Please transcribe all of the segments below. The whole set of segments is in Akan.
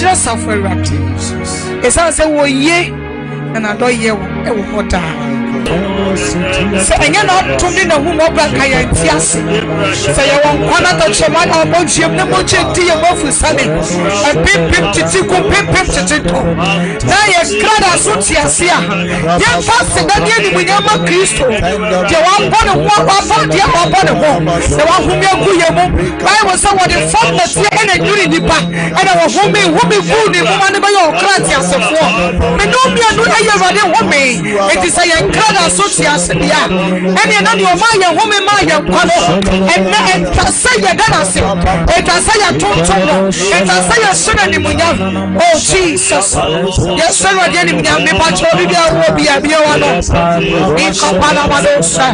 Shira suffer rapid. It's as a ye and I don't hear what so I not to me no more black I tias. Say I want one of the chairman or Monjim, no more tea above the sunny. I pimp to tickle, pimp to tickle. Now you're glad I saw Tiasia. You're fasting that you with Yama Christo. You want one of one about the other one. The one whom you're good. I was someone in front of the end and doing the back. And I was woman food in one of your cratias of war. But no, me, I know you're woman. It is a glad I saw Tiasia. And you're not your Maya, woman, Maya, and say you're gonna say, and I say I told you, and I say I should have. Oh, Jesus. Yes, sir, I didn't even be much of it. Will be a Biawano. In Companamadosha.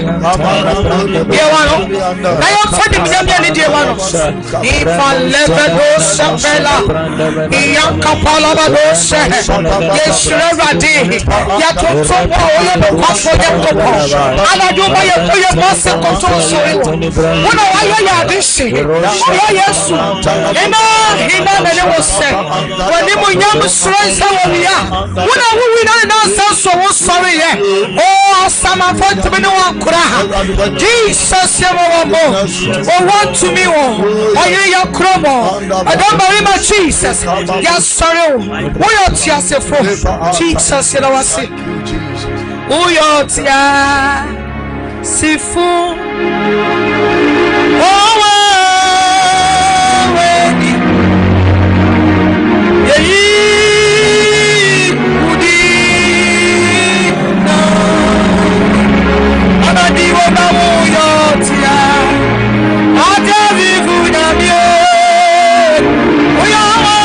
Biawano. I am fighting the Diawano. If I Levadosa Bella, Yankapalamadosha. Yes, Revadi. Yato, and I do my master control. When I this, oh, yes, and was said, when you young stress, how we are. When I will not so sorry, oh, some of what to be no one could Jesus, oh, want to me, oh, your chromo. I don't believe my Jesus. Yes, sorry, we are just a fool. Jesus, you know what I say. Uyotia sifu owe yeyi udi na anadi wona uyotia ajavi funamie uyowe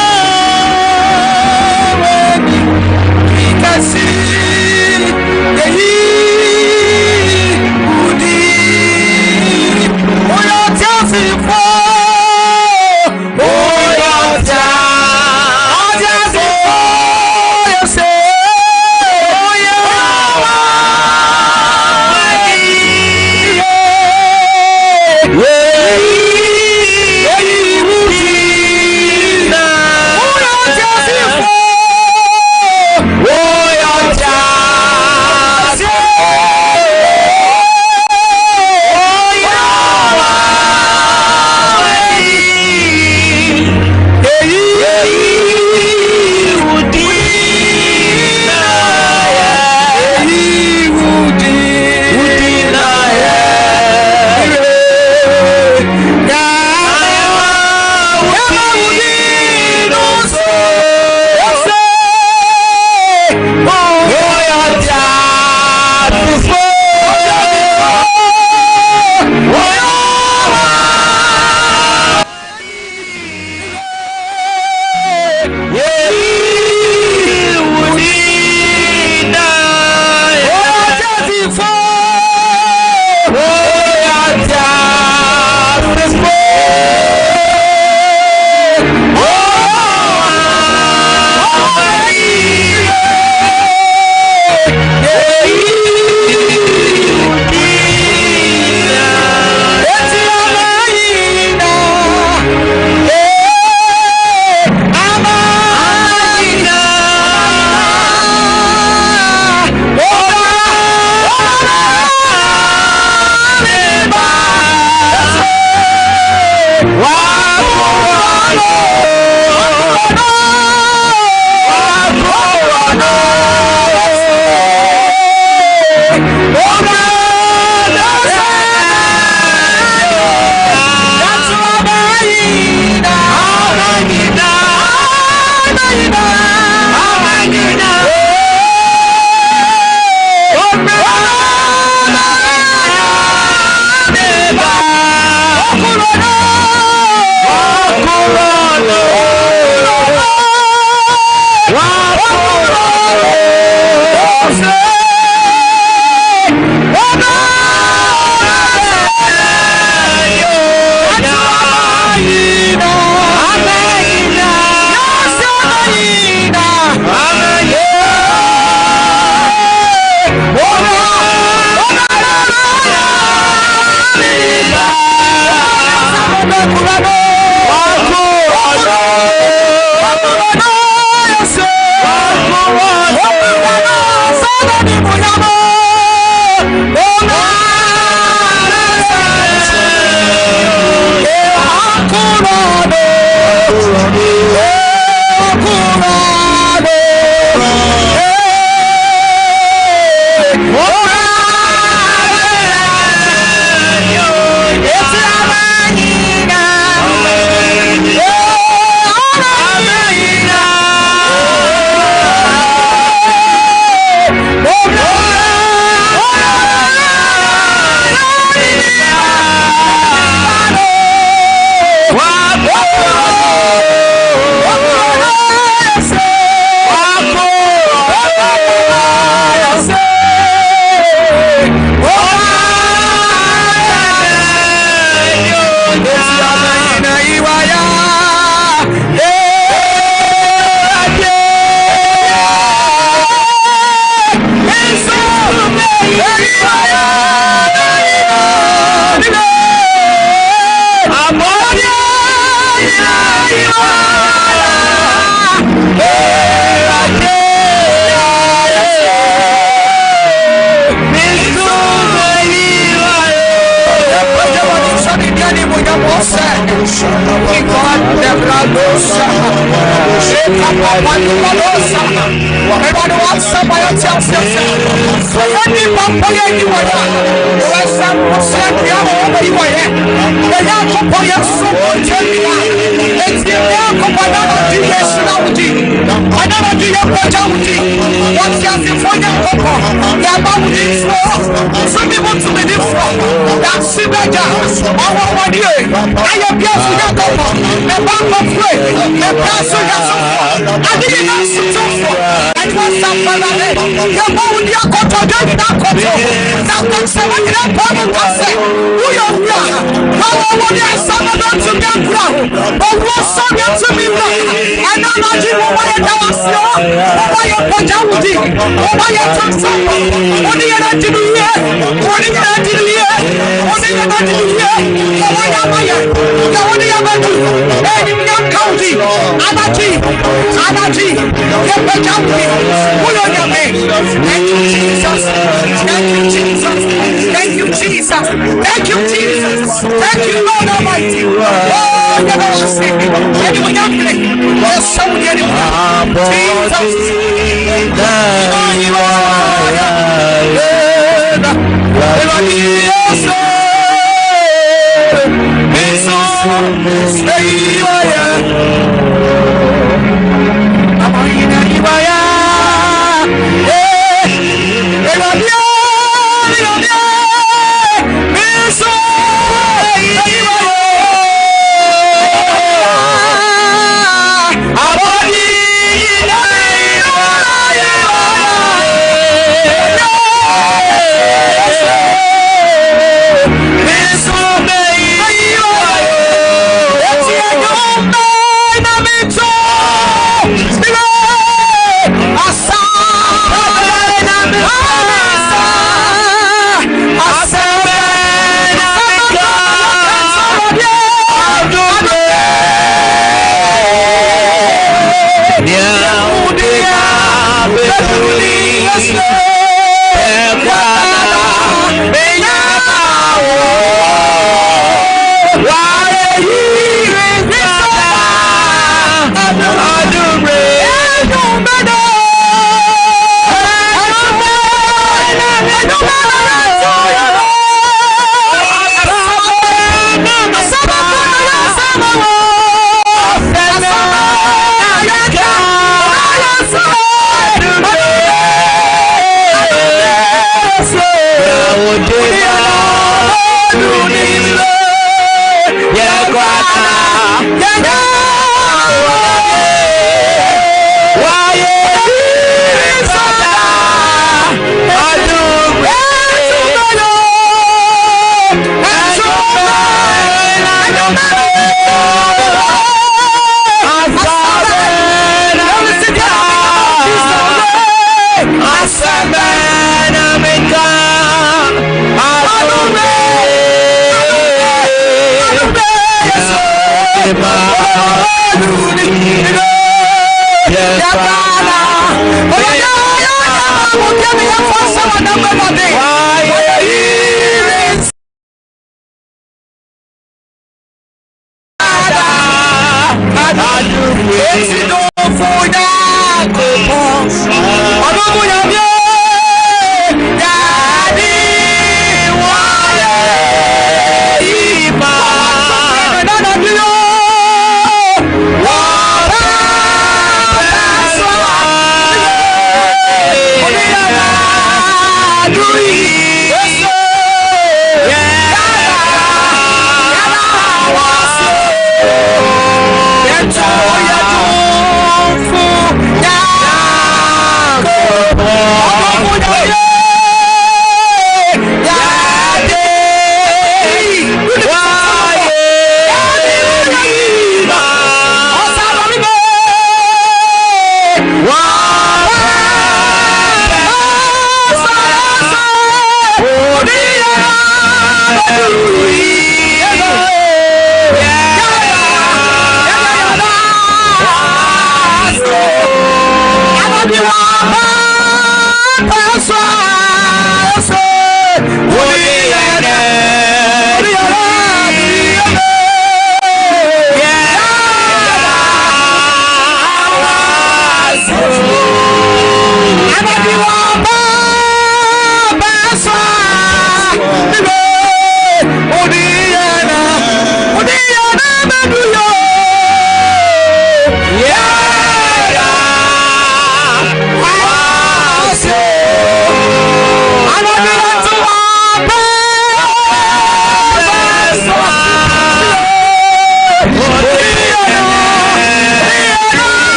ikasi yeyi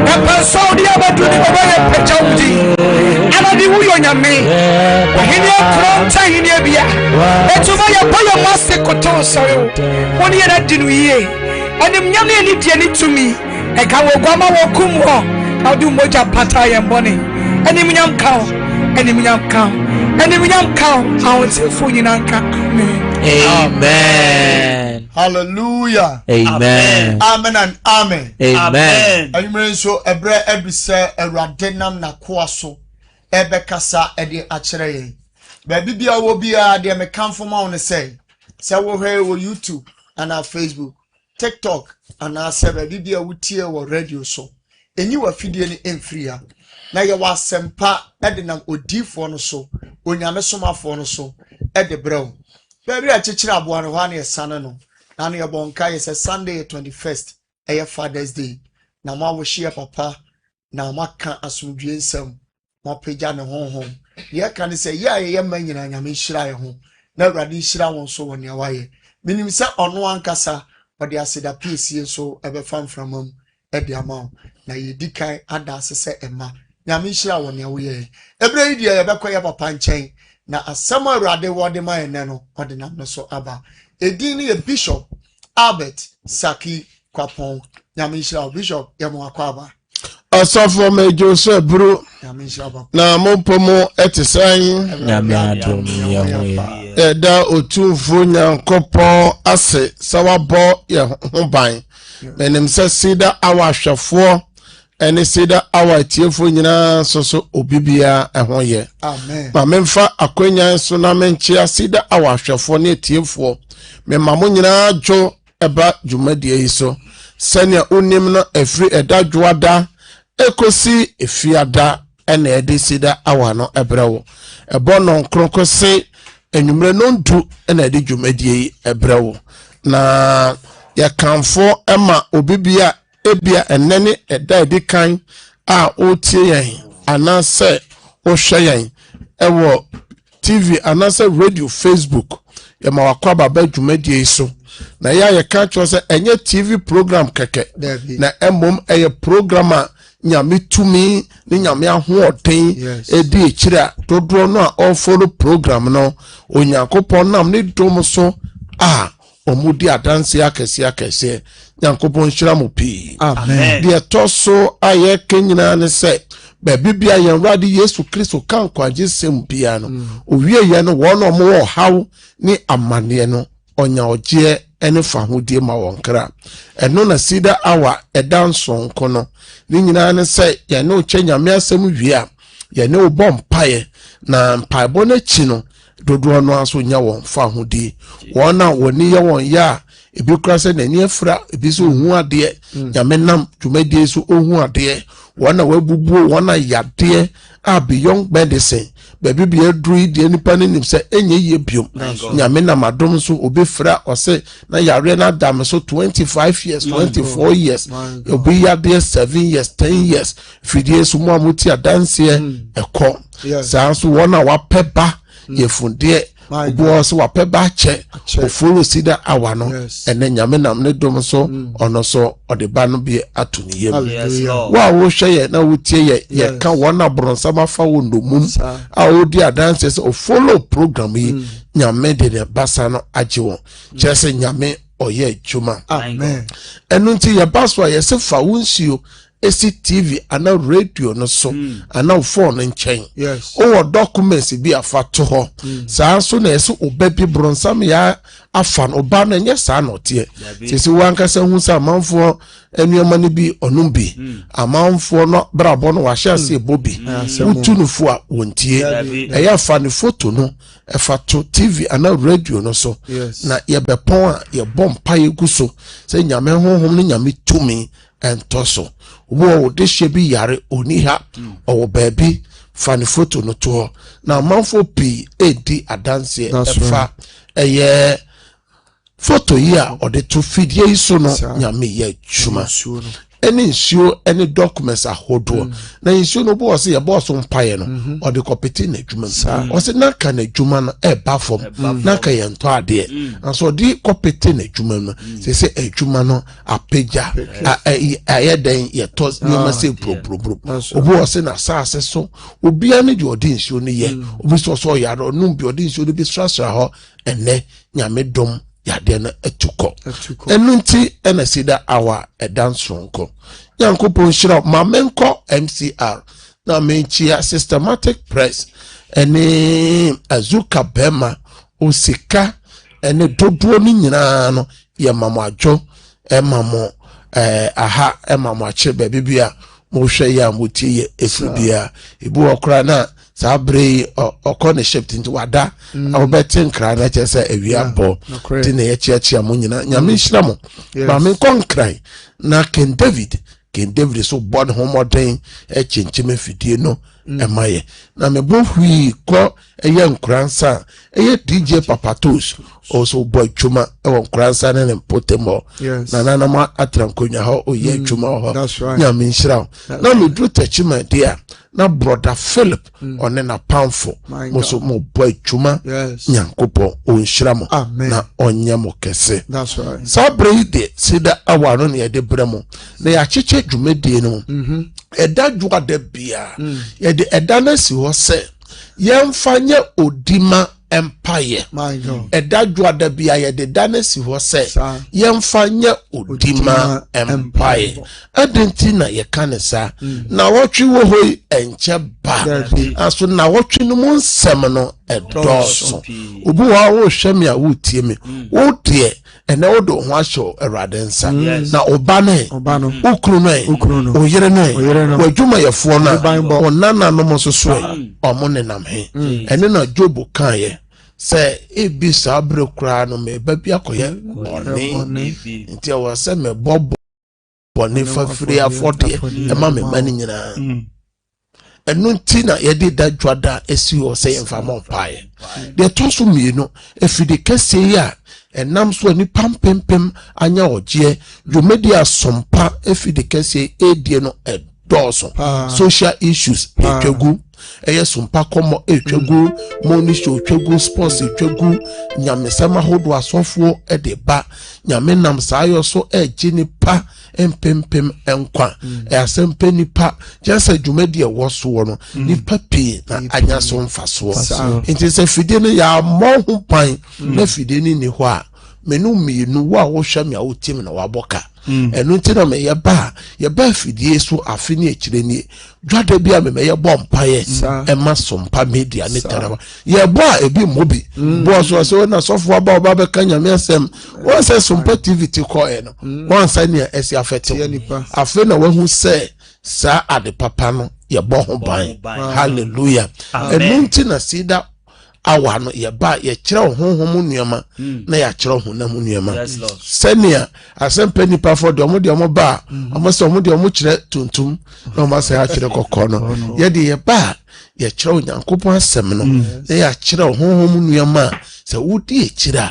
na paso dia badu ni obaye pechawudi anadi wuyo nyame ohini akronta hini bia etuma ya boyo mase koto sayo woni ya dinu yie anim nyame ni die ni tumi e ka wo gwama wo kum ho adu moja pata ye mbone anim nyam kaw awontifo nyinanka amen. Hallelujah. Amen. Amen and amen. Amen. Amen. So ebre ebise erade nam na koaso ebe kasa ede akere yen. Baby bia wo bia de me kamfo ma won say wo hwe wo YouTube and Facebook, TikTok and say baby bia wutie wo radio so. Enyi wa fidie ni emfria. Na ye wa sempa ede nam odifo no so, onyame somafo no so ede brew. Baby a chichira abo no ha na esane no. And your bonka is a Sunday 21st, a Father's Day. Na ma wo share papa, na ma kan asumdwe nsam, ma peja ne home. Ye kan say ye man nyina nyame hira ye ho. Na awrade hira won so won ya waye. Minim se ono ankasa, ode aseda piesie so ebe fam framam e de ama. Na ye dikan ada asese ema. Nyame hira won ya waye. Ebre yi dia ye bekoye papa nchen. Na asem awrade wode ma ene no, ode nam no so aba. Edini ye Bishop Albert Saki Kwapon. Nyamishra Bishop Yamo Akwaba. Asafo mejo so bro. Nyamishra. Na mopomo etisan. Nyamiadom yawe. Eda otumfo nyankopon ase sawabo ye hoban. Menim se sida awahwefo ene sida awatiefo nyina soso obibia ehonye. Amen. Ma memfa akwanya so na menchia sida awahwefo ne tiefo. Me mamu nyina jo eba dwumadie yi so senia onim no efri eda dwoada ekosi efiada ena ede sida awa no ebrewo ebo no kronkose enwumre no ndu ena ede dwumadie yi ebrewo na ya kanfo ema obibia ebia enene eda ede kan a otie yen anase ohwe yen ewo TV anase radio Facebook ya mawakwa baba dwumadie so na ya ka cho se enye TV program keke na emom eye programa nyame tumi ni nyame ahoɔden edi ekira dodo no a all follow program no onyankopɔn nam ne dom so a omudi adanse akese nyankopɔn hyira mo pi amen de toso aye kenyina ne se baby bia yen rade Yesu Kristo kan kwaje sem bia no owie ye no wono mo haw ni amane no onya oje ene fa hodie ma wonkra eno na sida awa edanson kono ni nyina ne se ye no nyame asem wie a ye ne obom pae na mpaebo na chi no dodo no aso nya won fa hodie wona woni ye won ya ebi kura se na ni afra ebi so hu ade nyame nam dwumadie so ohu ade wona wabubuo wona yade a beyond medicine baby bi adru de nipa ne nim se enye ye biom nyame na madom so obefra ose na yare na dam so 25 years 24 years obi yade 7 years 10 years fidie so mo amuti adanse ekọ saa so wona wapeba ye funde obo so wapeba che ofuru sida awa no ene nyame nam ne dom so ono so odeba no bi atuni yem wa wo hwe na wotie ye ka wona bronsama fa wondomum a odi adanse so follow program yi nyame de basa no age won chese nyame oye juma amen enu nti ye baswa ye se fa wonsuo esi TV ana radio no so ana phone nchen o documents bi afato ho saa so na esi obabi bronsam ya afan oba na nye saa no tie sisi wankasa hu sa manfo enuoma ne bi onum bi amanfo no brabo no wahya se bobi utunufo a wontie eya fa ne photo no efato TV ana radio no so na ye bepon a ye bompa ye guso se nyame honhom ne nyame tumi entoso wo de shebi yare oni ha owo baby fani photo no to na manfo pi edi adanse efa eye photo yi a ode to fidie iso no nyame ye chuma any nsuo any documents ahodo na nsuo no bo se ye boss mpaye no or the compete na adwuma o se na ka na adwuma no e ba fom na ka ye nto ade and so di compete na adwuma no se adwuma no apeja ayeden ye to nyoma se bro obo se na saase so obi ani di odi nsuo no ye obi so yaro no bi odi nsuo no bi strasra ho ene nyame dom yade na etuko enunti ena sida awa edansonko yankopon shira mamenko MCR na menchia systematic press ene azuka bema osika ene dodo ni nyina no ye mamadwo emamo aha emamo ache bebia mo hwe ya motie ye efibia ebu okra na sabre okone shift into wada obetin kra na chese ewia bo ti na ye chiachia mo nyina nyame nhira mo ba me konkrai na King David so born homoden chencheme fidie no emaye na me bo hwi ko eye nkransa eye DJ Papatos also boy chuma nkransa na potemo na ma atrankonya ho oye chuma ho nyame nhira na me dru tachima dia na brother Philip one na pamfo mo boy chuma nyankopo onhira mo na onye mo kese sabre de sida awaro na ye de bremo na ya cheche dwumedie no eda dwuka da bia ye de eda na si ho se yemfanye odima empire eda dwuka da bia ye de da si ho se yemfanye odima empire adenti na ye kanesa na wotwe wo hoi enche ba aso na wotwe no mu nsem no edoso obu wa wo hwem ya wo tie me wo de ene wo do ho ahyo erade nsa na oba no ukru no oyere no wadwuma yefo na onana no mososo omo ne nam he ene na Job kan ye se ebi sabre kura no me ba bia koye oni nti wa se me bobo boni fa free afode e ma me mani nyina enu nti na ye de dadwada esi o se yemfa mo pae de toso mienu efide kese ya enam so ni pampempem anya oje dwomedia sompa efide kese edie no edoso social issues etwagu eye sompa komo etwagu moni show etwagu sports etwagu nyamesama hodo asofo edeba nyame nam sayo so ejini pa empempem enkwa asempe nipa jasa dwumedia woso no nipa pi na anya so mfaso enti se fide no ya mo ho pan na fide ni ho a menu mienu wa wo hwa me a wotim na waboka enu nti na me ye ba fidie so afini ekire ni dwada bia me ye bom paye e ma sompa media ne taraba ye bo a ebi mobi bo so na sofo aba oba be kanya me asem won say sompa TV ko e no won say ne esi afete afi na wahu say sa ade papa no ye bo ho ban hallelujah enu nti na sida awa no ye ba ye kire honhom nuema na ya kire honam nuema senia asempa nipa for de omo ba omo se omo de omo kire tuntum na omo se ya kire kokko no ye de ye ba ye kire onyankopon asem no na ya kire honhom nuema se wudi e kire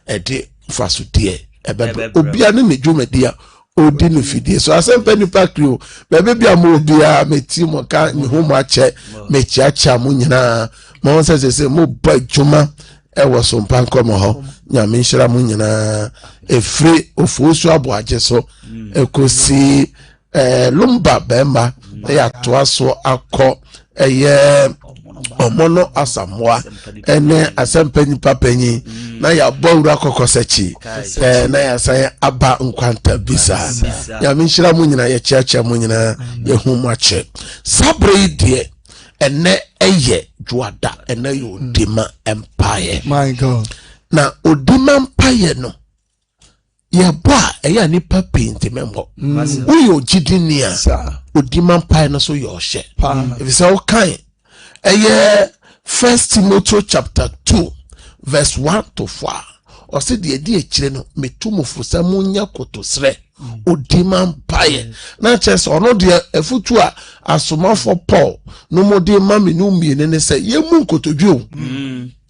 e de faso de ebe obia ne medwumadia odi no fidie so asempa nipa krio bebe bia mo obia meti mo ka ni ho mo ache mechiacha mo nyina mo se mo ba dwuma e wo so mpanko mo ho nyame nhira mo nyina efre ofuosu aboaje so ekosi lumba bemba ya toaso akọ eye omono asamoa ene asempa nipa panyi na ya bawura kokosachi na ya san aba nkwanta bisa ya minhira mu nyina ya chiacha mu nyina ya humache sabre die ene eye juada ene yo Odima empire my god na Odima empire no ya boa eya nipa paint membo uyo jidinia Odima empire no so yo hye if say o kan eye 1 Timothy chapter 2 verse 1 to 4 o se de edi ekire no metumufo samunya kotosre Odima empire na chese ono de efutu a asomafo Paul no mode mame no miene ne se yemu nkotodwo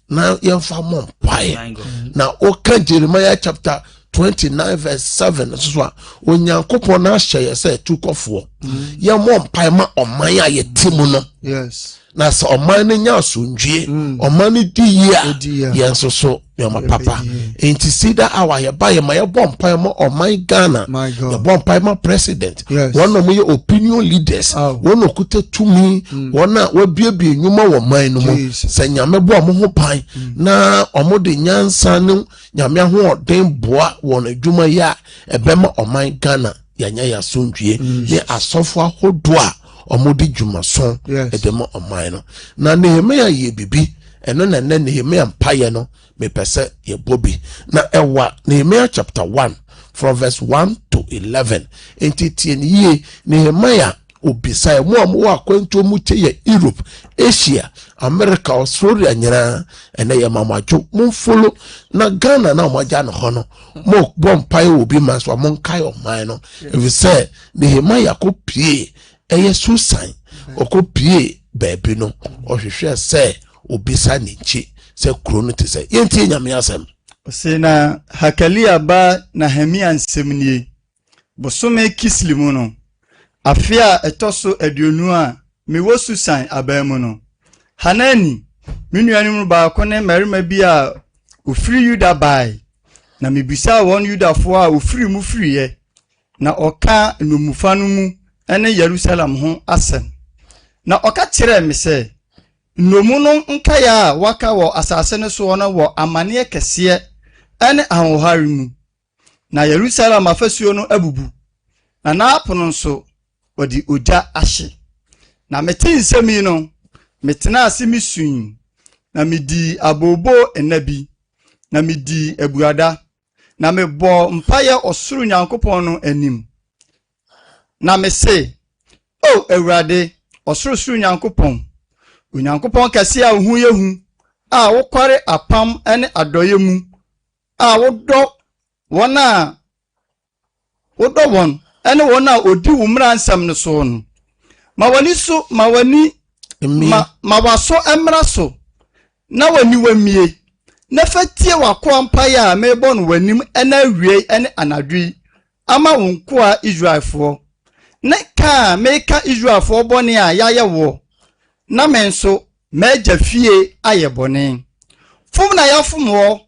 na yemfa mo empire na o ka Jeremiah chapter 29 verse 7 so a onyankopon na ahye ye say tukofo ye mo mpai ma oman a ye timu no yes na so oman ne nya asundwie oman ne di ye yenso so yoma papa enti sida awa ye ba ye ma ye bom mpai ma oman Ghana ye bom mpai ma president one of my opinion leaders one okuta tumi one na wabiebie nyuma wo man no mo se nyame bo mo ho pan na omo de nyansa ne nyame ho den boa won adwuma ya ebema oman Ghana yanya ya asundwie ne asofo ahodo a omodi dwumason edema oman no na Nehemia ye bibi eno na Nehemia mpaye no me pese ye bobi na ewa Nehemia chapter 1 from verse 1 to 11 entitien ye Nehemia obisa mo amwo akwanto mu ye Europe Asia America Australia nyina ene ye mamadwo mo follow na Ghana na mo ja no ho no mo bompai obi manso mo nkai oman no if say Nehemia ko pie eye susan okopie baabi no ohwehwe se obisa ni nchi se kuro no te se yenti nyame asem se na Hakalia ba Nehemia nsemnie bosome Kislimu no afia etoso aduonu a mewo susan abamu no Hanani menuanu ba ko ne marima bi a ofiri Yuda bai na mebisa won Yudafo a ofiri mu firiye na oka numufa no mu ene Jerusalem ho asem na oka kire me se nomu no nkaya waka wo asase ne so no wo amane kese ene ahohari mu na Jerusalem afasuo no abubu na napono nso odi oja ahye na meti nsemi no metena asemi sun na medi abobo enabi na medi ebuada na mebo mpaye osuru Nyankopon no anim na me se o Ewurade osuru Nyankopon Onyankopon kase a hu yehu a wokware apam ene adoye mu a wodo wona won ene wona odi wumra nsam ne so no mawani so mawani mawaso emra so na wani wamie na fatie wakwa mpaye a mebo no wanim ene awie ene anadwi ama wonko a Israelfo ne ka meka Israelfo bone a yaye wo na menso meja fie ayebone fum na yafum wo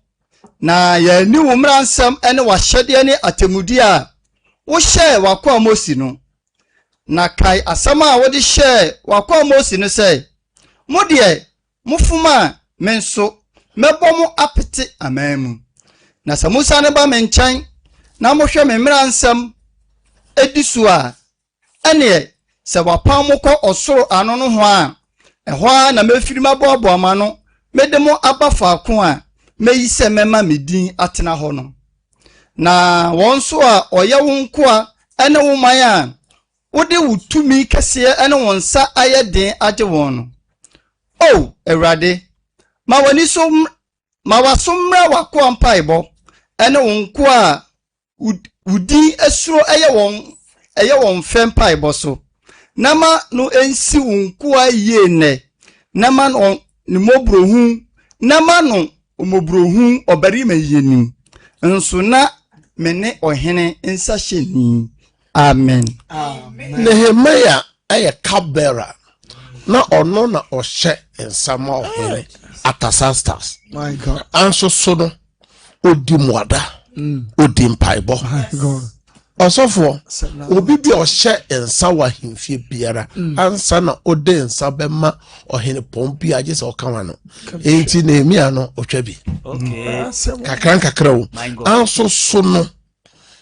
na ya ni wumra nsam ene wahyede ne atemudi a wo hye wakwa Mosi no na kai asama a wodi hye wakwa Mosi no sei modie mufuma menso mebo mu apete amamu na samusa ne ba menchan na mohwe memra nsam edisu a ene se wapam ko osoro ano no ho a ehwa na mefiri mabobo ama no medemo abafa ko a meyise mema medin atena ho no na wonso a oye wonko a ene wo man a wode wutumi kese ene wonsa ayeden age won no o Ewurade ma wani so ma wasomra wakwa mpaibo ene wonko a udi esuro eye won fempaibo so nama no ensi wonko a ye ne nama no ni mobrohu nama no omobrohu obarima yeni nso na mene ohene nsa hyeni amen Nehemia eye kabera na ono na ohye nsama ohene Atasastas my God anso so no odi muada odi mpaibo osofo obi bi ohye nsa wa himfie biara ansa na ode nsa bema ohene pompi age se okawa no enti Nehemia no otwa bi kakra wo anso so no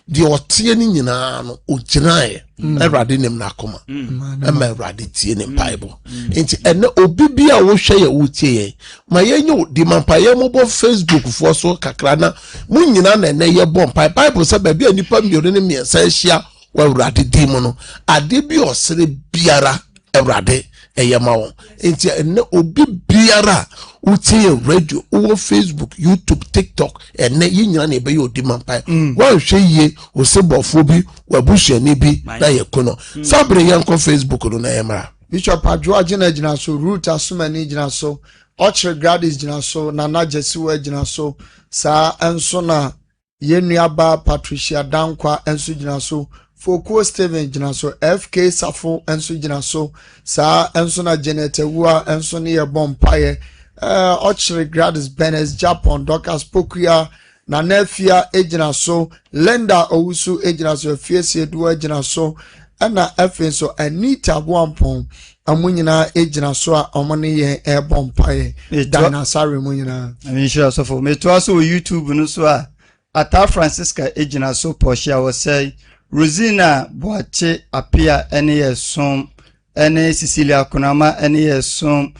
di otie ni nyina no oginae Ewurade nim na akoma ema Ewurade tie ne Bible enti ene obi bia wo hwe ye wotie ye ma yenye di mampaye mo bo Facebook fo so kakra na mo nyina na ene ye bo mpa Bible se ba bia nipa miore ne miensa ahia wa Ewurade di mo no ade bi osere biara Ewurade eyema won enti ene obi biara utie radio o Facebook YouTube TikTok ene yinyina na ebe ye odi mampai wa hwe ye o sebofo bi wa busuani bi na ye kono sabre yanko Facebook no na yemra Bishop Adwoa gina so Root Asumani gina so Ochre Gradis gina so Nana Jesiwe gina so sa enso na Yenuaba Patricia Dankwa enso gyina so. Fokuo Steven gyina so. FK Safo enso gyina so. Sa enso na Janet Ewua enso ne ye bompaye. Ochre Gladys Benes Japan Docas Pokuya na Nefia egyina so. Lenda Owusu egyina so. Fiese Edu egyina so. Ana efe so Anita Bwampon amunyina egyina so a omone ye bompaye. Dana Sare munyina. Inshallah so for me to also YouTube no so a Ata Francisca egyina so Portia was say Rosina Boache appear any som any Cecilia Kunama any som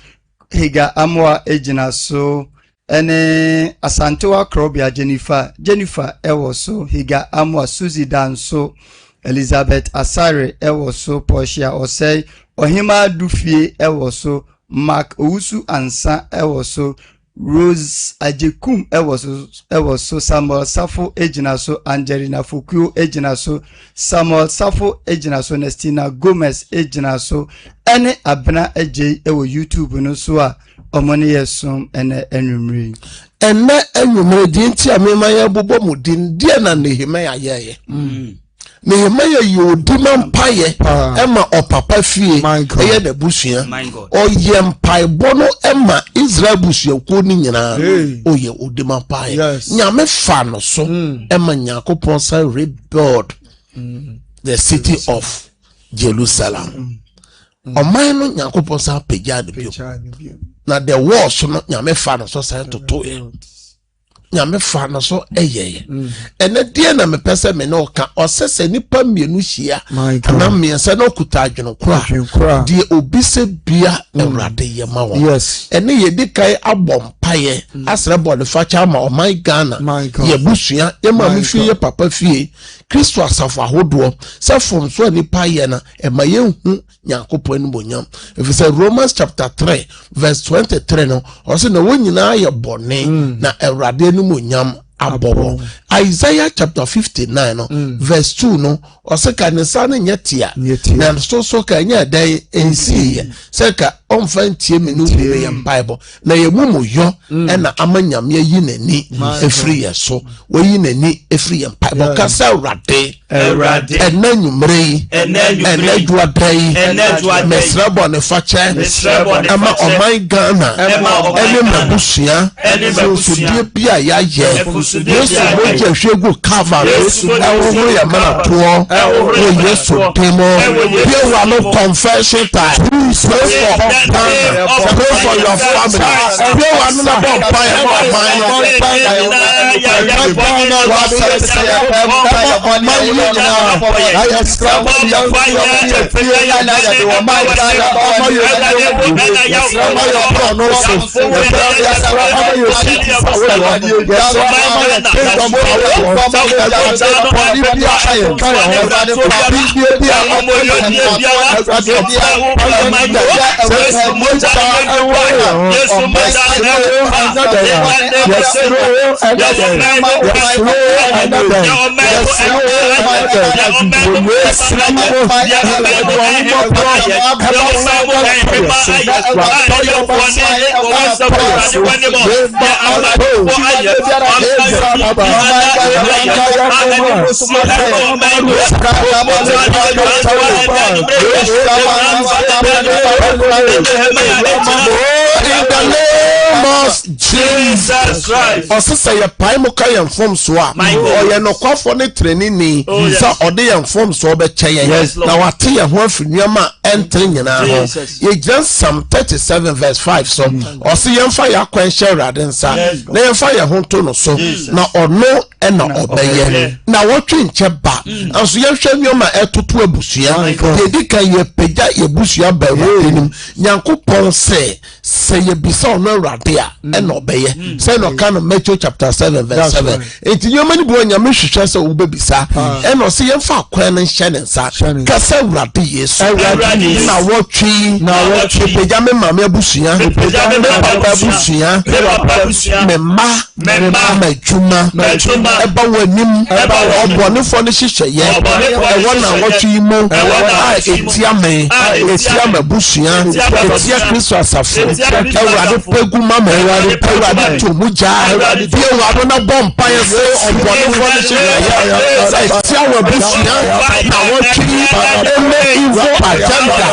Higa Amwa egyina so any Asantewa Krobia Jennifer ewo so Higa Amwa Susie Danso Elizabeth Asare ewo so Portia or say Ohima Dufie ewo so Mark Owusu Ansa ewo so Rose Ajekum ewo so Samuel Safo egyina so Angelina Fukuo egyina so Samuel Safo egyina so Nestina Gomez egyina so ene abena eje ewo YouTube no so a omone yesom ene enwumri ene enwumri di nti amema ya bobo mudin die na Nehemia yeye Nehemia yodima mpaye ema opapa fie eye na busua oye mpaye bono ema Israel busua ko ni nyina oye odima mpaye nyame fa no so ema Yakobon say rebuild the city of Jerusalem oman no Yakobon say pagya de bio na the walls no nyame fa no so say toto nyame fa no so eyeye ene die na me pese me no ka osese nipa mienu hia na miense na okuta adweno kura die obise bia Ewrade ye ma won ene ye dikai abompaye asre bode facha ma o my Ghana ye busua ye ma me fie ye papa fie Kristo asafo ahodo se fom so nipa ye na e ma ye hu Yakobon ni bonyam if say Romans chapter 3 verse 23 no o se na wonyina ye bone na Ewrade Munyam abobo Isaiah chapter 59 no verse 2 no oseka ne sane nyetia na so ka nya dai ensi seka onfantie me no be Bible na ye mumoyo na amanyam ye yinani efri ye so wo yinani efri ye Bible ka sa Ewrade enanyumre enaduadai mesrabo ne fache ama oman Ghana ene mabusia so die bia ya ye Yesu moje hwegu Calvary ewo ya mana to Yesu demo be one no confession time pray for your family be one no Jesus Christ. Osese ye pai mo ka ye form so a o ye no kwafo ne training ni so ode ye form so be cheye na wate ye ho afinuama entre nyina ho ye John Psalm 37 verse 5 so ose ye mfa ya kwanhye Ewrade nsa na ye mfa ye ho to no so na ono na obeye na wotwe nche ba anso ye hwe nyoma etoto abusua ye dika ye pegya ye busua ba wenim Yakobon se ye bisa ono Ewrade a na obeye se no kan Matthew chapter 7 verse 7 enti nyoma ni bo nyame hwehwe se wo bebisa no se ye mfa akwan no hye ne nsa ka se Ewrade Yesu na wotwe pegya me mama abusua papa abusua me ma majuma eba wanim obone fo ne hyehyeye na wotwe imo etia me busua etia Kristo asafo Ewurade pegu mama Ewurade tomu ja die Ewurade na bom paye se obone fo ne hye tia wa busua na wotwi eme agenda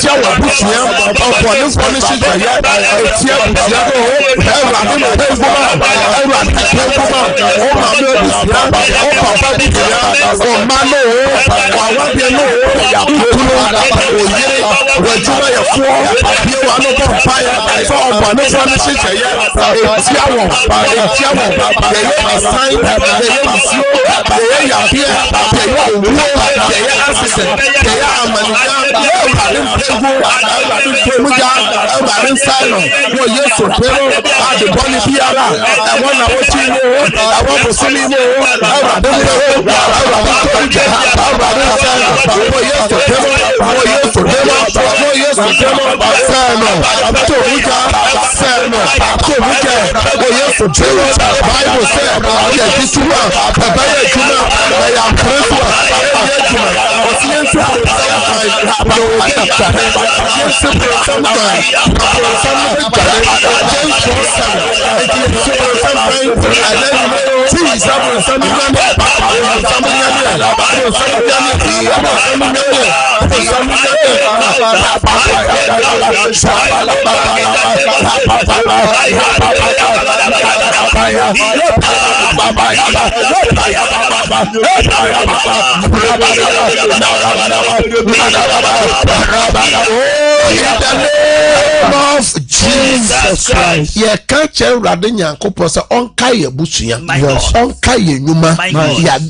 tia wa busua obone fo ne hye tia busua Ewurade pegu mama Ewurade pegu mama o ma me busua o papa busua o ma no o wa bia no ya kunu o yire wajuma ya fo bia wa no bom paye so obone fo ne hye tia wo sign Bible said, this one, Jesus Christ. Ye can't Ewurade Nyankopon say onka ye busua, onka ye nnwuma,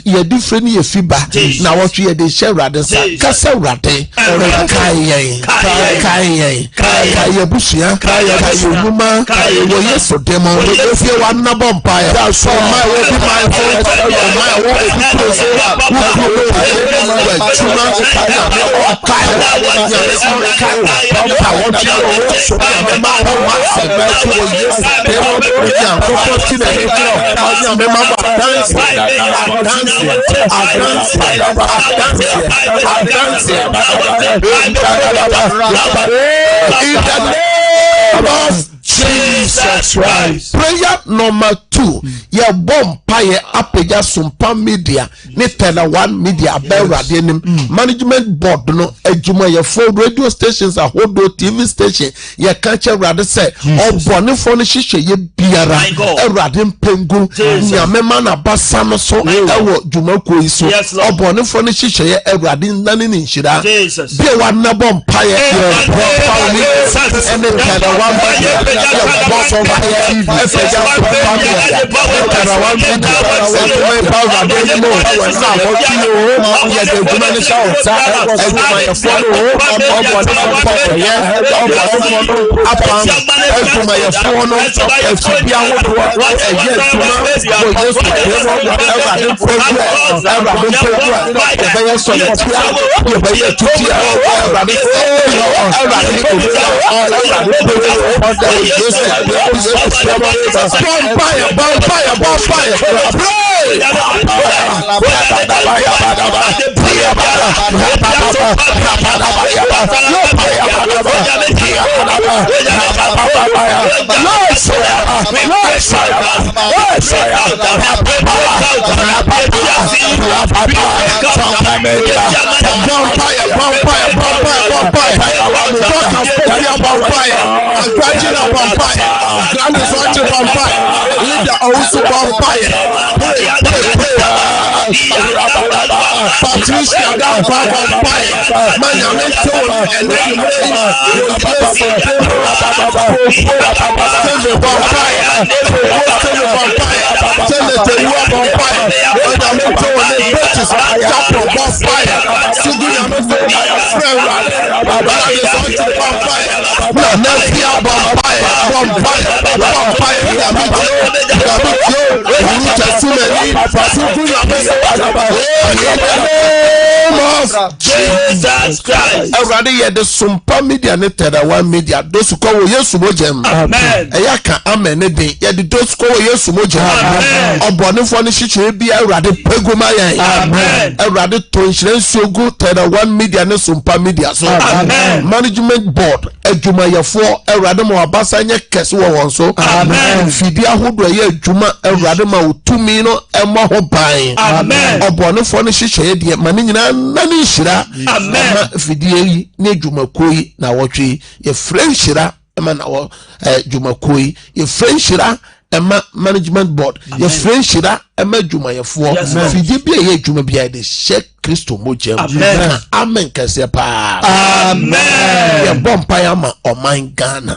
ye different ye fiba. Na what ye dey share Ewurade sa, kasa Ewurade, kai ye busua, kai ye nnwuma, wo Yesu demo, wo fie wa na bompire. So my will be my fault, my will be close. Jesus Christ. Prayer number 2. Ye bomb paye apeja sumpa media ni tele one media Ewurade nim management board no ejuma ye for radio stations a hodo TV station ye kanche Ewurade say obone fo no hihye ye biara Ewurade mpengu nyame ma na basa no so ewo juma ko iso obone fo no hihye ye Ewurade nane ni nhira be wa na bomb paye ye ene tele one media boss of Jesus Jesus Christ. Awurade yɛ de Sumpa Media ne Terawa Media dosu kɔ wɔ Yesu mogya mu. Amen. Ɛyɛ ka amen ne den yɛ de dosu kɔ wɔ Yesu mogya mu. Amen. Ɔbɔnefoɔ ne hyehyɛ bi Awurade peguma yɛn. Amen. Awurade to nhyerɛn suogu Terawa Media ne Sumpa Media so. Amen. Management board adwumayɛfoɔ Awurade ma wabasa nyɛ kɛse wɔ wɔn so. Amen. Fidi ahodoɔ ɛyɛ adwuma Awurade ma wotumi no ɛma ho ban. Amen. Ɔbɔnefoɔ ne hyehyɛ deɛ ma ne nyinaa na ne nhyira. Amen. Fidie yi ne adwumakuo yi na wɔtwe yi yɛfrɛ nhyira ɛma na wɔ adwumakuo yi yɛfrɛ nhyira ɛma management board yɛfrɛ nhyira ɛma adwumayɛfoɔ fidie bi a ɛyɛ adwuma bi a yɛde hyɛ Kristo mogya mu. Amen kɛseɛ paa. Amen. Yɛbɔ mpaeɛ ama ɔman Ghana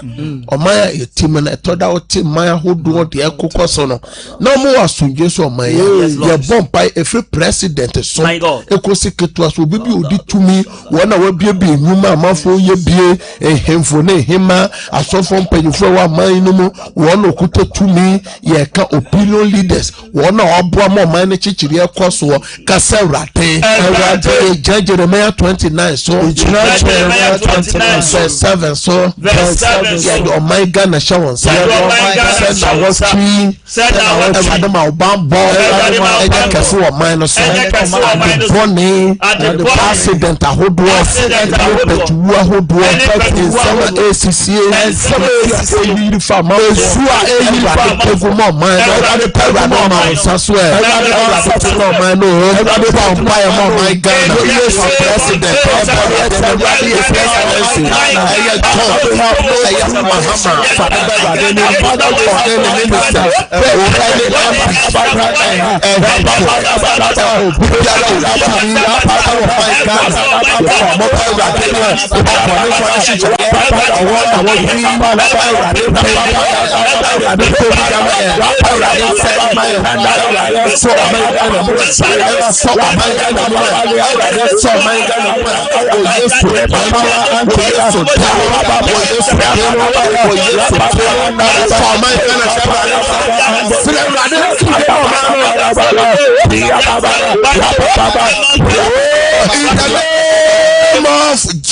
ɔman a yɛtim no ɛtɔ da wote man ahodoɔ deɛ ɛkokɔ so no na ɔmo wɔ asomdwe so ɔman yɛbɔ mpaeɛ ɛfiri president so ɛkɔsi ketewa so obi bi odi tumi wɔn a wabiebie nnwuma amanfoɔ yɛ bie ehemfo ne ehema asɔfoɔ mpanyinfoɔ a wɔ aman no mu wɔn a okuta tumi yɛka opinion leaders wɔn a wɔaboa ma ɔman no kyekyere ɛkɔ soɔ kasa Awurade Jeremiah 29 so Jeremiah 29 verse 7 so yɛde ɔman Ghana hyɛ wɔn nsa sɛ na Awurade ma ɔbanbɔ ɛnyɛ kɛse wɔ ɔman no so adebɔne accident ahodoɔ pɛtuwu ahodoɔ nsɛm a ɛsisie ɛyiri fa ma esu a ɛyiri fa egu ma ɔman no Awurade ma nsa so Awurade ma ɔman no Awurade ma ɔman my God, yes, president,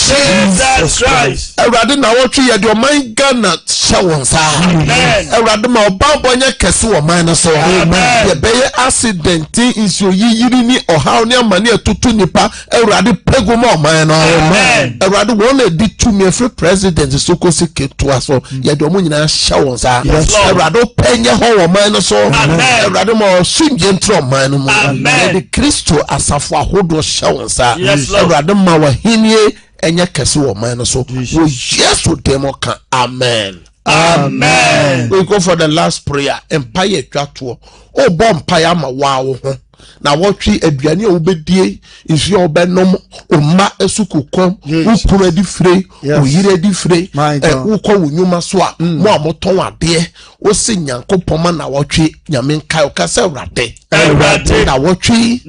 Jesus Christ. Awurade na wɔtwe yɛ de ɔman Ghana hyɛ wɔn nsa. Awurade ma ɔbanbɔ nyɛ kɛse wɔ ɔman no so. Yɛbɛyɛ accident nsuo yiyiri ni ɔhaw ne amane atutu nipa Awurade pegu ma ɔman no. Awurade wɔn na edi tumi efiri president so kosi ketewa so yɛde ɔmo nyinaa hyɛ wɔn nsa. Awurade pɛnyɛ hɔ wɔ ɔman no so. Awurade ma ɔsundie ntoro ɔman no mu. Yɛde Kristo asafo ahodoɔ hyɛ wɔn nsa. Awurade ma wɔhenie enye kese wo man so wo Yesu demo kan amen. Amen. We go for the last prayer. Empire twato o bɔ mpaeɛ ama wo ho na wɔtwe aduane a wobɛdie nsu a wobɛnom ɔma esukukom wopuru adi fire oyire adi fire wokɔ wo nnwuma so a mo a motɔn adeɛ wo se Nyankopɔn ma na wɔtwe nyame nkae wo kasa Awurade na wɔtwe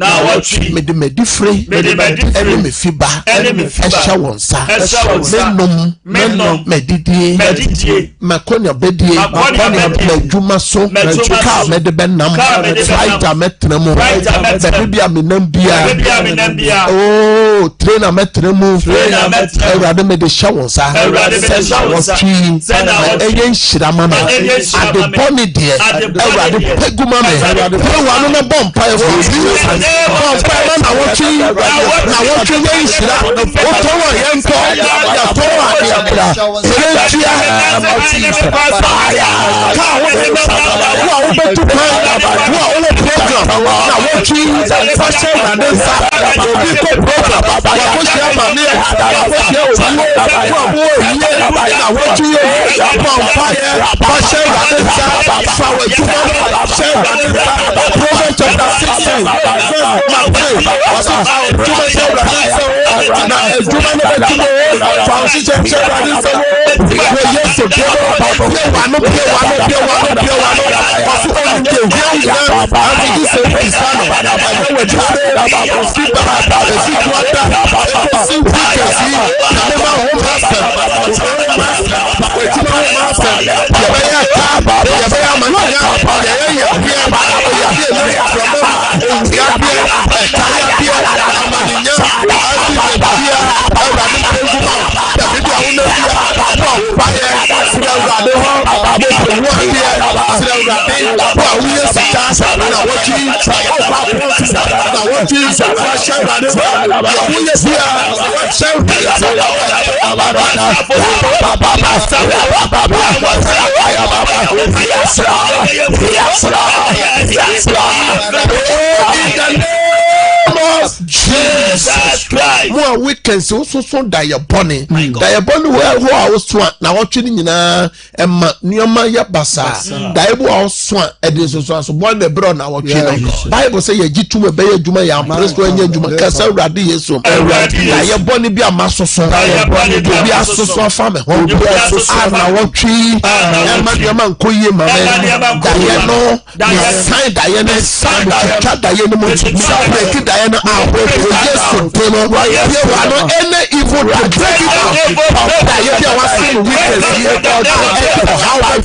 mede madi fire ɛne me fiba ɛhyɛ wɔn nsa menom medidie makonya bɛdie madwuma so ka mede bɛnam flight a mɛtena mu bɛbi a menam bia train a mɛtena mu Awurade mede hyɛ wɔn nsa sɛ wɔtwe ɛyɛ nhyira ma me ade bɔne deɛ Awurade pɛgu ma me pɛwa no na bɔ mpaeɛ fo mpaeɛ na wɔtwe yɛ nhyira wotɔn a yɛnkɔ yɛtɔn a yɛbra yɛntua ka wobɛtu kwan wo a wowɔ program na wɔtwe fashion nansa obi kɔ program wakɔhyia maneɛ wakɔhyia owuo yie na wɔtwe yɛ mpaeɛ fashion nansa fa w'adwuma no hyɛ nansa Proverbs chapter 16 verse 9 na adwuma no bɛtumi fa nhyehyɛ nansa wo Yesu biara wano ɔso ɔnke hia afidi sɛ pisano ɛwɔ dware osiba esikuata esi wikasi nema ho master wetima ho master yɛbɛyɛ ka yɛbɛyɛ amanya yɛyɛ bia amaninya Jesus Christ. More weekends also so die bunny. Die bunny where who I was swan. Now watching nyina emma nioma ya basa. Die bu I was swan. Edison so one the bro now watching. Bible say ye jitu me be juma ya presto enye juma kasa urade yeso. Die bunny bi amaso so. Die bunny bi asoso fa me ho. Na watching. Emma diama nkoye ma me. Die no. Die sign die no. Chat die no mo. Die no yes, any evil to break it out. If you want to see weakness here, how I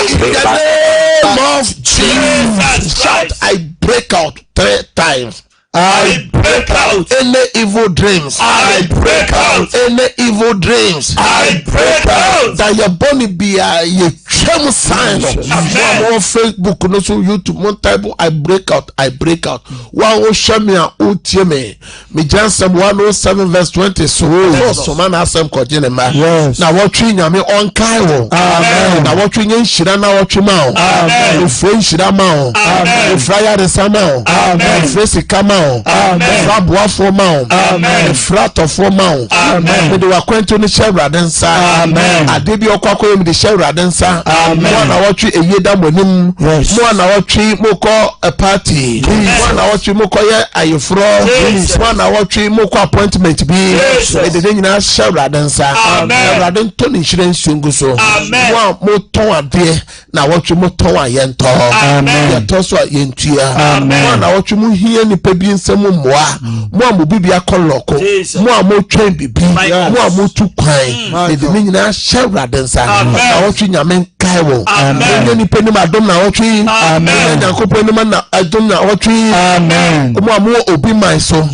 in the name of Jesus, shout, I break out 3 times. I break out any evil dreams. I break out any evil dreams. I break out that your body be a tremor sign. One Facebook, no so YouTube, one type I break out. I break out. One oh shamia utime. Me Johnson 107 verse 20. So man has some kojene ma. Now what you me on Kaiwo. Amen. Now what you shira na what you mao. Amen. You friend shira mao. Amen. You flyer the sama. Amen. Face kama. Amen. Frabwa for mount. Amen. Frato for mount. Amen. They were going to the Shera dancer. Amen. I did your quack with the Shera dancer. Amen. One hour tree a year down with him. 1 hour tree moko a party. 1 hour tree moko are you from? 1 hour tree moko appointment be. They didn't know Shera dancer. Amen. Rather than Tony insurance sunguso. Amen. One more ton there. Now what you motor yento. Amen. Your toss what yentia. Amen. 1 hour tree mu here ni pebi nsemu mwa mo bibi akoloko mo mo twen bibi mo mo tu kwan e de nyina shawra dansa na wotwe nyame kaiwo amen ni peni madom na wotwe amen na ko peni na adom na wotwe amen mo obi man so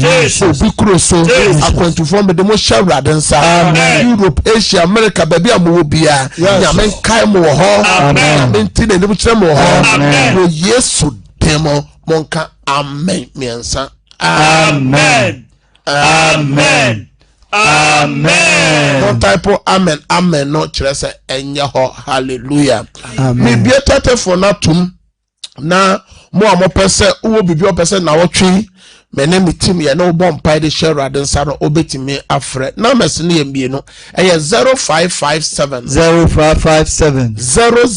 obi kuro so akwantufo me de mo shawra dansa Europe Asia America baby amowo bia nyame kai mo ho amen ti na ni bu kire mo ho Yesu demo monka amen miensa. Amen. Amen. Amen. No type of amen. Amen. No chese enye ho. Hallelujah. Amen. Me be tete for natum na mo amopese uwo bibi opese na wotwe mene mitim ye no bom pai de share adensa no obetimi afre na mesene ye mbie no eye 0557 0557 000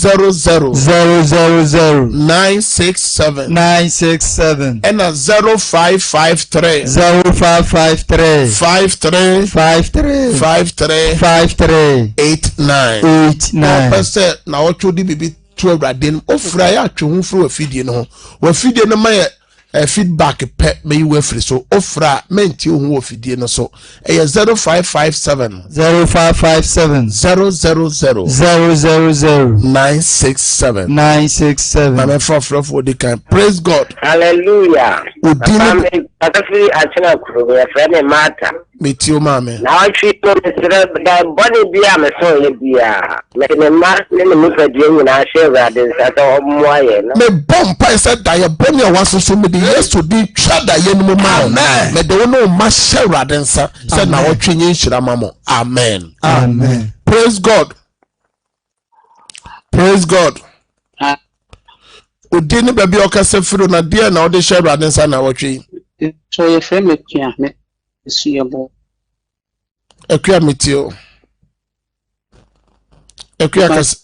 967 and 0553 89 pastor na ochodi bibi to awraden ofra ya atwe ho fro afidie no wa fidie no maye feedback pe me you free so ofra menti ohu ofidie no so 0557 000 967 na for the kind. Praise God. Hallelujah. Atafiri achina kuro ya friend mata metio mame na wachi no mesere da body bia meso ye bia me ma ne me fadie nyina share adin sata omoaye no me bompa said da ye boni awasoso me de yesu di twada ye no ma me de wono ma share adin sa said na wachi nyi nhira mamo. Amen. Amen. Praise God. Praise God. Odini baby okase firo na dia na ode share adin sa na wachi so ye frame me tia me suebo ekua metio ekua kas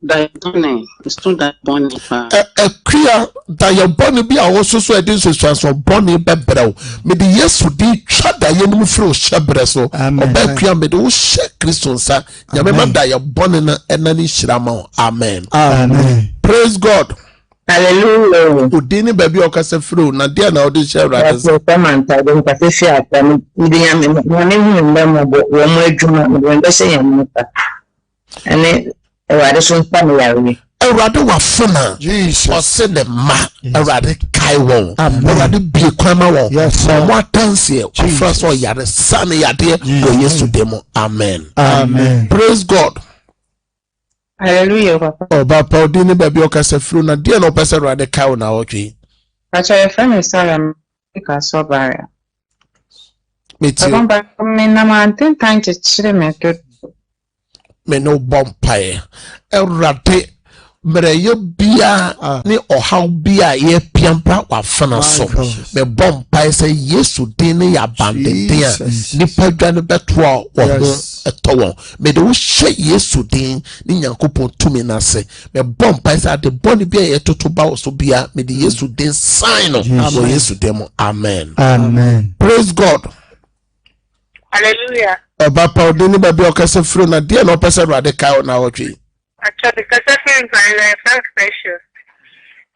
da bone sto da bone fa ekua da your bone bi a wo so edin so so bone bebrɛw me de yesu di twada ye nim fro hyebrɛ so obekua me de wo hye Kristo nsa nyame ma da your bone na enani hyirama. Amen. Amen. Praise God. Hallelujah. Udini baby okase fru na dia na odi share That's what I'm talking about. This year, I'm Erade wafuna ose de ma erade kai won erade bie kwama won mo atanse ofra so yare sane yade wo Yesu demo amen praise God. Hallelujah, Papa. Oh, Papa, odini baby okase fru na dia no pese erade kai na otwi. Acha your friend is Sarah ka so bare. Meti. Papa, me na man ten time to chire me to. Me no bompae. Erade Mreyo bia ni ohaw bia ye piampa wafana so me bompa say Yesu din ne ya bandeden a nipa dwane beto a wo eto won me de wo hye Yesu din ni Yankopon tumi na se me bompa say de boni bia ye toto ba so bia me de Yesu din sign no so Yesu dem amen praise God. Hallelujah. Papa odini ba bia okase fro na de na opese rade kai na wotwe. Actually, because I feel very precious.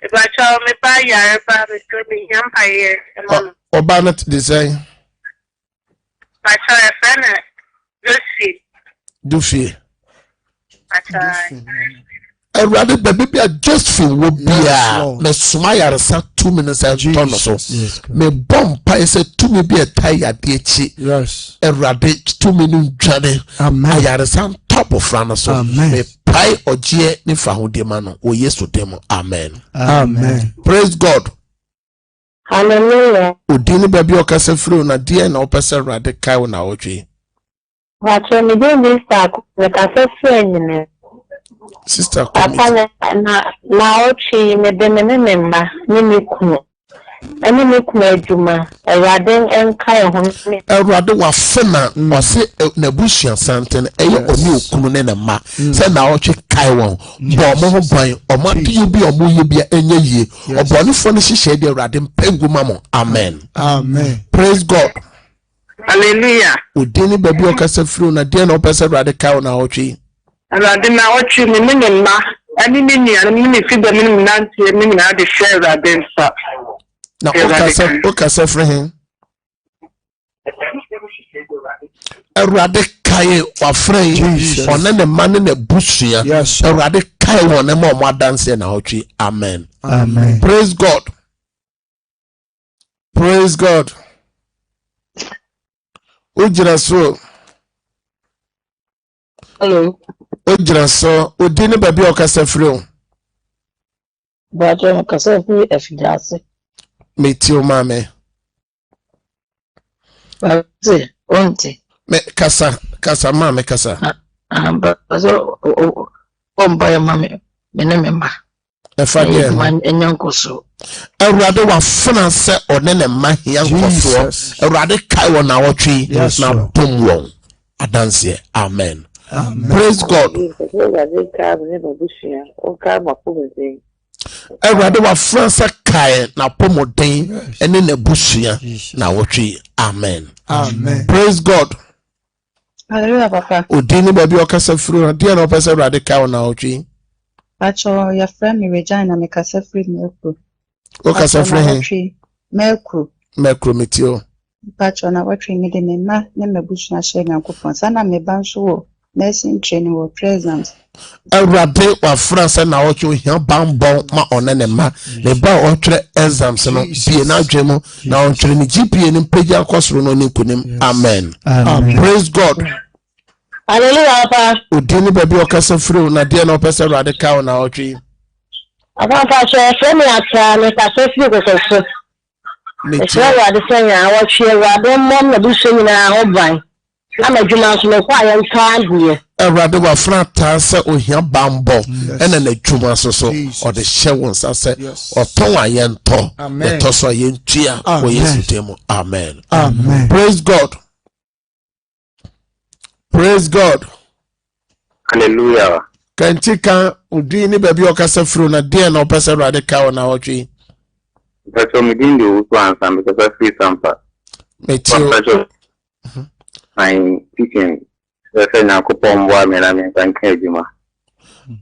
If I tell me by your father to be empire, Obanet design. I tell a friend, Dufi. I rather baby just feel would be me smile 2 minutes and turn so. Me bomb pie said to me be a tired bitch. Yes. A rabbit 2 minutes journey. I had a sound top of Frana so. Me pie or G ni Fahudimano or yes to them. Amen. Praise God. Hallelujah. Udini baby okase fru na dia na opese rade kai na oji. Wacho mi dey mister na kase friend. Sister Papa na ochi me de me mma ni mekunu. Ani mekunu adwuma. Ewade enka ye ho. Ewade wa fena wase na busuan santen eye oni okunu ne na ma. Se na ochi kai won. Bo mo ho ban omo de bi omo ye bia enye yie. Obonifo ne hihye de Ewade mpengu mamo. Amen. Praise God. Hallelujah. Udini baby okase fru na de na opese Ewade kai na ochi. Ewade na ochi me ne mma. Ani ni ni fi be me nantie me na de share Ewade nsa. Na okase fru hin. Ewade kai wa frei one ne mane na busua. Ewade kai won ne mo adanse na ochi. Amen. Praise God. Praise God. Ujira so. Hello. Ujira so. Udini baby okase fru. Baje okase fru efidase. Metio mame. Baje onti. Me kasa mame kasa. Bazo omba ya mame menemema. Efa de man enyankoso. Ewrade wa fana se one ne ma hiankofo. Ewrade kai won na wotwe na dom won. Adanse. Amen. Praise God. Ewrade wa fana se kai na pomoden ene na busua na wotwe. Amen. Praise God. Hallelujah, Papa. Odini baby okase fru na dia na opese Ewrade kai won na wotwe. Pacho your friend me Regina me kase free Melku. Okase fru he. Melku metio. Pacho na watching me de ma ne mebusu na share Yankopon. Sana me banso wo nursing training wo present. Ewrade wa France na wotwe hia bambon ma onene ma le ba otwere exams no bie na adwemu na otwere ni GPA ni page akosoro no ni kunim. Amen. Praise God. Hallelujah, Papa. Udini baby okase fru na dia na opese Ewrade kai na otwe. Papa so friend me atra me kase fru ko so. It's Ewade senya watwe Ewade mom na busu nyina ho ban. I'm a Juma so me kwa ya ntan die. Ewrade wa frata se ohia bambo ene na dwuma so o de hye won sa se oton ayento e to so yentua o Yesu temu. Amen. Praise God. Praise God. Hallelujah. Kantika udi ni baby okase fru na de na opese Ewrade kai na otwe. That's me din do to answer because I feel sampa. Metio. My teaching. Say Yankopon boy me na me kan ka ejuma.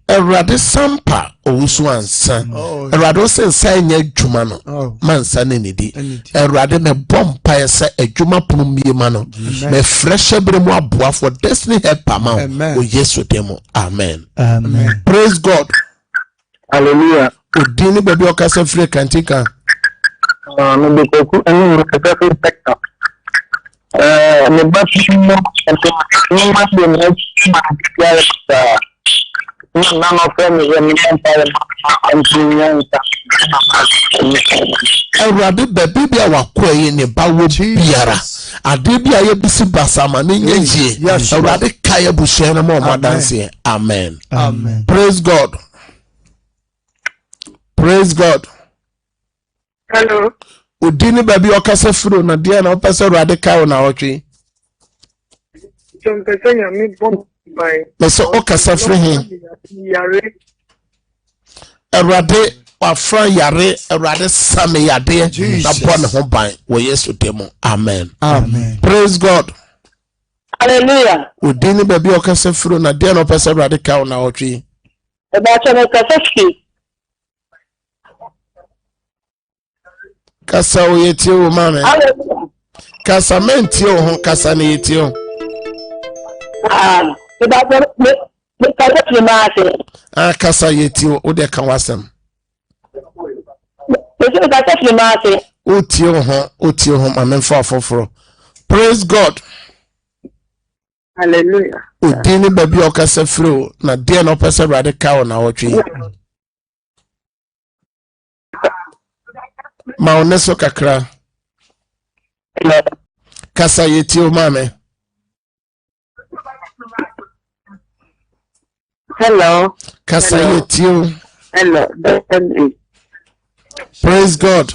Erade sampa owusu ansa. Erade se nsa nya adwuma no. Mansa ne nidi. Erade me bompa yesa adwuma pono miema no. Me fresh bremu aboa for destiny helper ma o Yesu demo. Amen. Amen. Praise God. Hallelujah. Udini baby okasa free kantika. No be ko anu no ka ka sector. Me ba mo no ma be no ma ya none of them is Erade baby bia wakoye ne bawo biara ade bia ye bisi basama ne nyeje erade kaya buhye na mo madanse. Amen. Amen. Praise God. Praise God. Hello. Udini baby okasa furo na dia na opese erade kaya na otwe. Jompesenya mi bom by. Meso okasa fro hin. Yare. Erade wafra yare erade same yade na bone ho ban wo Yesu demo. Amen. Amen. Praise God. Hallelujah. Udini baby okasa furo na dia na opese erade kaya na otwe. Ebacha me kasefi. Kasa o yeti o mame. Hallelujah. Kasa menti o ho kasa ne yeti o. Ebacha me kasefi ma ase. Kasa yeti o de kan wasem. Me kasefi ma ase. Oti o ho mame fa foforo. Praise God. Hallelujah. Udini baby okasa fro na dia na opese radical na otwe. Maoneso kakra. Kasa yeti o mame. Hello. Kasa yeti o. Hello. Praise God.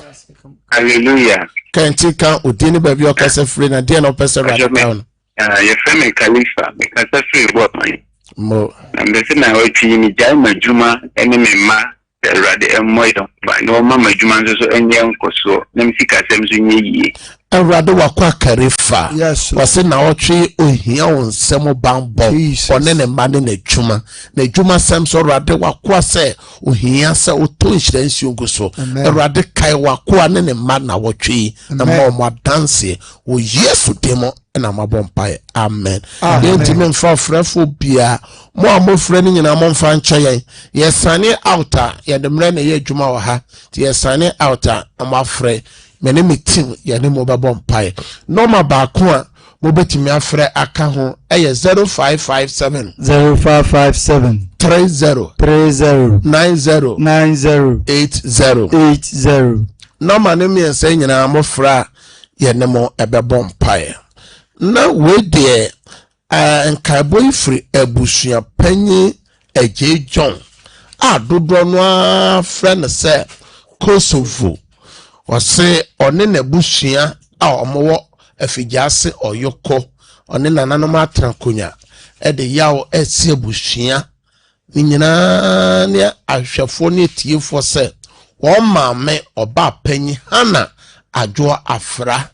Hallelujah. Kantika udini baby okasa free na dia na opese radical. Your friend Khalifa because that's free what my Mo. and the thing I watch ni jai majuma ene mema erade emoido ba no mama juma nso enye nkoso na msika sem so nyeyi Erade wakwa karefa. Yes. Wase na otwe ohia onsemo bambo. One ne mane na dwuma. Na dwuma sem so erade wakwa se ohia se oto nhyiransi oguso. Erade kai wakwa ne mane na wotwe na mo dance o Yesu demo na mabompa. Amen. Yenti me mfa frefo bia mo amofre ni nyina mo mfa nche yen. Yesane outa ye demre na ye dwuma wa ha. Ti yesane outa amafre mene meeting ya ne mo babo mpae normal ba ko a mo betimi afre aka ho eye 0557 30 90 80 normal ne me say nyina mo fra ya ne mo ebebo mpae na we de nkaiboy free abusua panyi eje John adodo no afre ne se Kosovo wase one na busua a omowo afijase oyoko one nananom atrankonya ede yawo esi busua ni nyina ne ahwefo ne tiefo se wo maame oba panyi hana adwo afra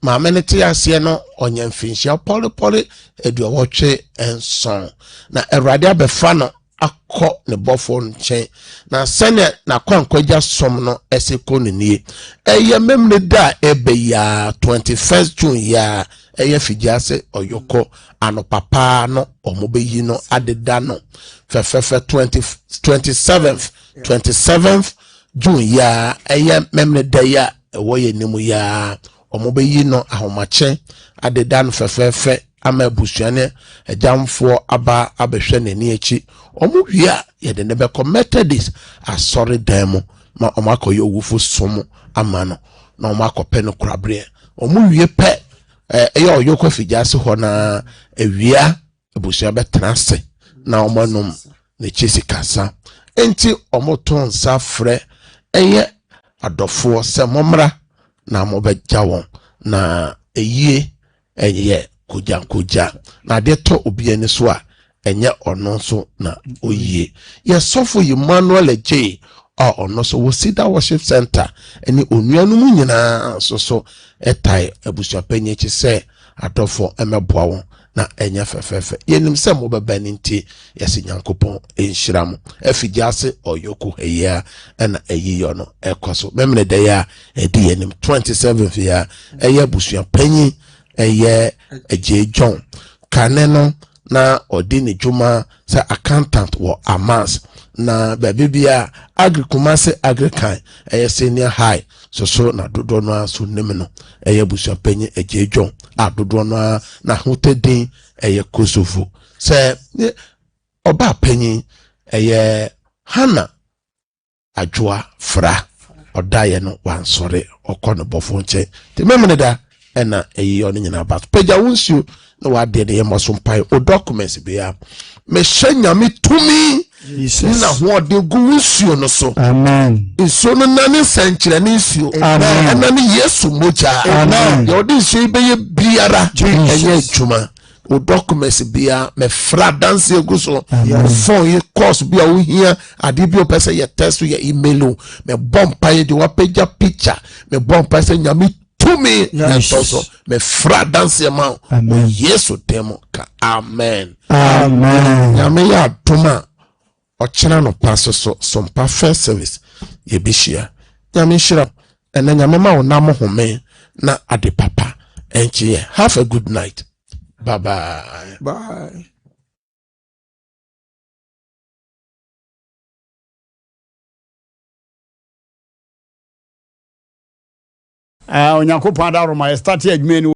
maame ne te ase no onya mfinhia poli eduowotwe enson na erade abefa no akọ ne bofo nchen na sene na kwankwaja som no eseko nie eye memne da ebe ya 21st June ya eye fijiase oyoko ano papa no omobeyi no adeda no fefefe 27th June ya eye memne da ya ewoye nimu ya omobeyi no ahomache adeda no fefefe ama busuane ejamfo aba abehwe nani echi omu wia ye de nebe Methodist asori demo ma omako yo wufu somo amano na omako pe no krabre omu wie pe eya oyoko fijase ho na ewia busua betrase na omonum ne chisi kasa enti omoton sa frɛ eye adofo se momra na mobegya won na eyie eye koja na de to obi ani so a enye ono so na oyie yesofo Emmanuel J ono so wo Sida Worship Center eni onuanu nyina so etai abusua panyi chi se adofo emeboa won na enya fefefe yenim se mo beba ni nti yesi Nyankopɔn enhyira mo afigyase oyoko eya na eyiyo no ekoso memne de ya edi yenim 27th ya eye busua panyi eye eje John kane no na odi ne dwuma se accountant wo Amas na bia agrikumase agrikan eye senior high so na dodo no aso nim no eye busua panyi eje John adodo no na hotedin eye Kosovo se oba panyi eye Hana Adwoa fra odaye no wansore okono bofo nche te memne da ena eyi ono nyina ba peja wonsuo na wade ne yemoso mpai o documents bia me hyanya me tumi na hoode gu wonsuo no so amen nsuo no na ne sankyere ne nsuo amen na ne Yesu moja amen ye odi nsuo beye biara enye dwuma o documents bia me fra dance egu so phone ye course bia wo hia ade bia pese ye test ye email me bomb paye de wa page picture me bomb pese nyame tumi entoso me fra dance ma Yesu demo ka amen amen nyame ya tuma o chena no paso so sompa first service ye bishia nyame shira ena nyame ma wo nam home na ade papa enchi have a good night. Bye-bye. Bye. Onyankopɔn adaro ma start adwuma ni